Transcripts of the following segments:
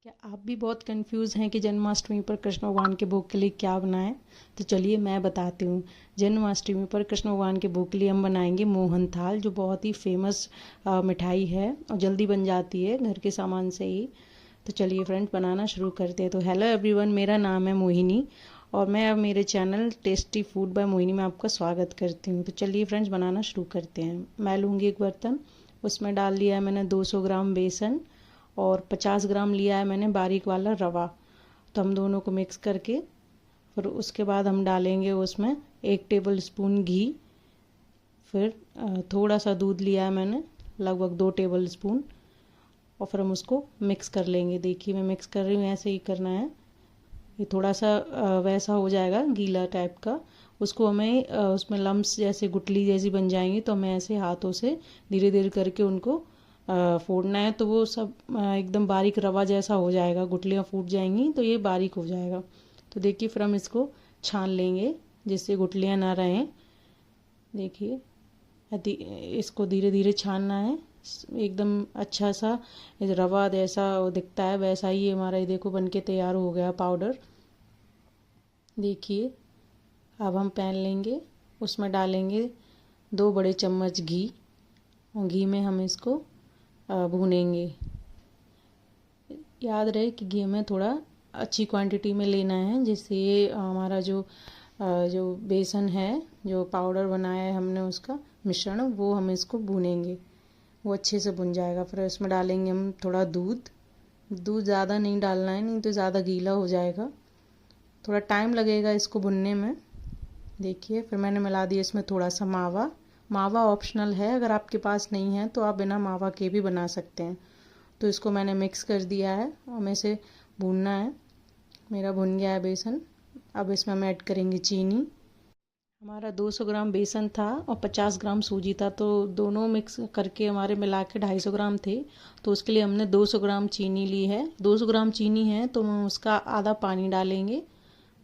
क्या आप भी बहुत कंफ्यूज हैं कि जन्माष्टमी पर कृष्ण भगवान के भोग के लिए क्या बनाएं? तो चलिए मैं बताती हूँ। जन्माष्टमी पर कृष्ण भगवान के भोग के लिए हम बनाएंगे मोहन थाल, जो बहुत ही फेमस मिठाई है और जल्दी बन जाती है घर के सामान से ही। तो चलिए फ्रेंड्स, बनाना शुरू करते हैं। तो हेलो एवरीवन, मेरा नाम है मोहिनी और मैं अब मेरे channel tasty food by Mohini में आपका स्वागत करती हूँ। तो चलिए फ्रेंड्स, बनाना शुरू करते हैं। मैं लूँगी एक बर्तन, उसमें डाल लिया है मैंने 200 ग्राम बेसन और 50 ग्राम लिया है मैंने बारीक वाला रवा। तो हम दोनों को मिक्स करके फिर उसके बाद हम डालेंगे उसमें 1 टेबल स्पून घी। फिर थोड़ा सा दूध लिया है मैंने, लगभग 2 टेबल स्पून, और फिर हम उसको मिक्स कर लेंगे। देखिए मैं मिक्स कर रही हूँ, ऐसे ही करना है। ये थोड़ा सा वैसा हो जाएगा गीला टाइप का, उसको हमें उसमें लम्स जैसे गुठली जैसी बन जाएंगी, तो हमें ऐसे हाथों से धीरे धीरे करके उनको फोड़ना है। तो वो सब एकदम बारीक रवा जैसा हो जाएगा, गुठलियाँ फूट जाएंगी तो ये बारीक हो जाएगा। तो देखिए फिर हम इसको छान लेंगे जिससे गुठलियाँ ना रहें। देखिए इसको धीरे धीरे छानना है, एकदम अच्छा सा रवा जैसा दिखता है वैसा ही हमारा ये देखो बनके तैयार हो गया पाउडर। देखिए अब हम पैन लेंगे, उसमें डालेंगे 2 बड़े चम्मच घी और घी में हम इसको भूनेंगे। याद रहे कि घी हमें थोड़ा अच्छी क्वांटिटी में लेना है, जिससे ये हमारा जो बेसन है, जो पाउडर बनाया है हमने उसका मिश्रण, वो हम इसको भूनेंगे, वो अच्छे से भुन जाएगा। फिर इसमें डालेंगे हम थोड़ा दूध ज़्यादा नहीं डालना है, नहीं तो ज़्यादा गीला हो जाएगा, थोड़ा टाइम लगेगा इसको भुनने में। देखिए फिर मैंने मिला दिया इसमें थोड़ा सा मावा ऑप्शनल है, अगर आपके पास नहीं है तो आप बिना मावा के भी बना सकते हैं। तो इसको मैंने मिक्स कर दिया है और हमें इसे भूनना है। मेरा भुन गया है बेसन। अब इसमें हम ऐड करेंगे चीनी। हमारा 200 ग्राम बेसन था और 50 ग्राम सूजी था, तो दोनों मिक्स करके हमारे मिला के 250 ग्राम थे। तो उसके लिए हमने 200 ग्राम चीनी ली है। 200 ग्राम चीनी है तो हम उसका आधा पानी डालेंगे।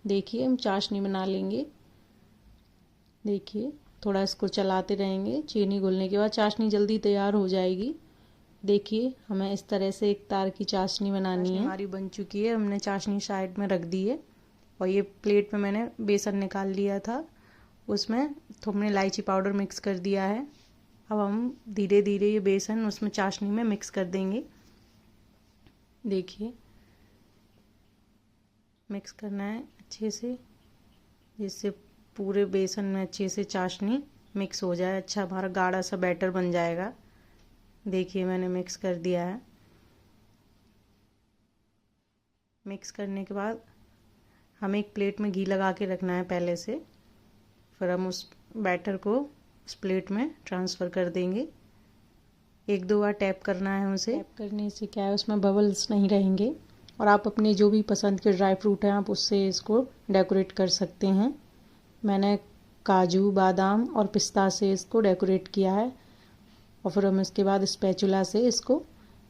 देखिए हम चाशनी बना लेंगे। देखिए थोड़ा इसको चलाते रहेंगे, चीनी घुलने के बाद चाशनी जल्दी तैयार हो जाएगी। देखिए हमें इस तरह से एक तार की चाशनी बनानी है। हमारी बन चुकी है, हमने चाशनी साइड में रख दी है और ये प्लेट में मैंने बेसन निकाल लिया था, उसमें तो हमने इलायची पाउडर मिक्स कर दिया है। अब हम धीरे धीरे ये बेसन उसमें चाशनी में मिक्स कर देंगे। देखिए मिक्स करना है अच्छे से, जिससे पूरे बेसन में अच्छे से चाशनी मिक्स हो जाए, अच्छा हमारा गाढ़ा सा बैटर बन जाएगा। देखिए मैंने मिक्स कर दिया है। मिक्स करने के बाद हमें एक प्लेट में घी लगा के रखना है पहले से, फिर हम उस बैटर को उस प्लेट में ट्रांसफ़र कर देंगे। 1-2 बार टैप करना है उसे। टैप करने से क्या है, उसमें बबल्स नहीं रहेंगे। और आप अपने जो भी पसंद के ड्राई फ्रूट हैं आप उससे इसको डेकोरेट कर सकते हैं। मैंने काजू, बादाम और पिस्ता से इसको डेकोरेट किया है। और फिर हम इसके बाद स्पैचुला से इसको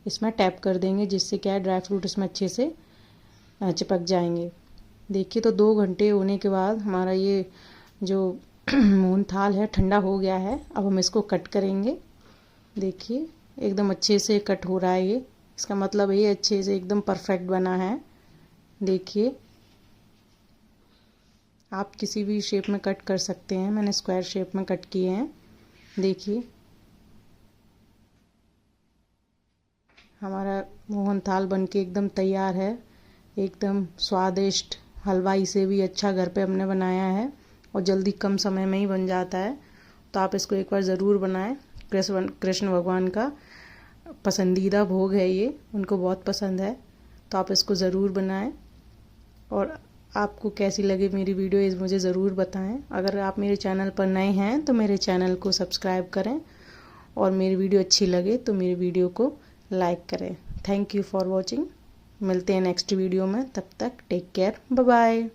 इसमें टैप कर देंगे, जिससे क्या है ड्राई फ्रूट इसमें अच्छे से चिपक जाएंगे। देखिए तो 2 घंटे होने के बाद हमारा ये जो मोहन थाल है ठंडा हो गया है। अब हम इसको कट करेंगे। देखिए एकदम अच्छे से कट हो रहा है ये, इसका मतलब ये अच्छे से एकदम परफेक्ट बना है। देखिए आप किसी भी शेप में कट कर सकते हैं, मैंने स्क्वायर शेप में कट किए हैं। देखिए हमारा मोहन थाल बनके एकदम तैयार है, एकदम स्वादिष्ट, हलवाई से भी अच्छा घर पे हमने बनाया है और जल्दी कम समय में ही बन जाता है। तो आप इसको एक बार ज़रूर बनाएं। कृष्ण भगवान का पसंदीदा भोग है ये, उनको बहुत पसंद है, तो आप इसको ज़रूर बनाएं। और आपको कैसी लगी मेरी वीडियो ये मुझे ज़रूर बताएं। अगर आप मेरे चैनल पर नए हैं तो मेरे चैनल को सब्सक्राइब करें और मेरी वीडियो अच्छी लगे तो मेरी वीडियो को लाइक करें। Thank you for watching. मिलते हैं नेक्स्ट वीडियो में, तब तक टेक केयर, बाय बाय।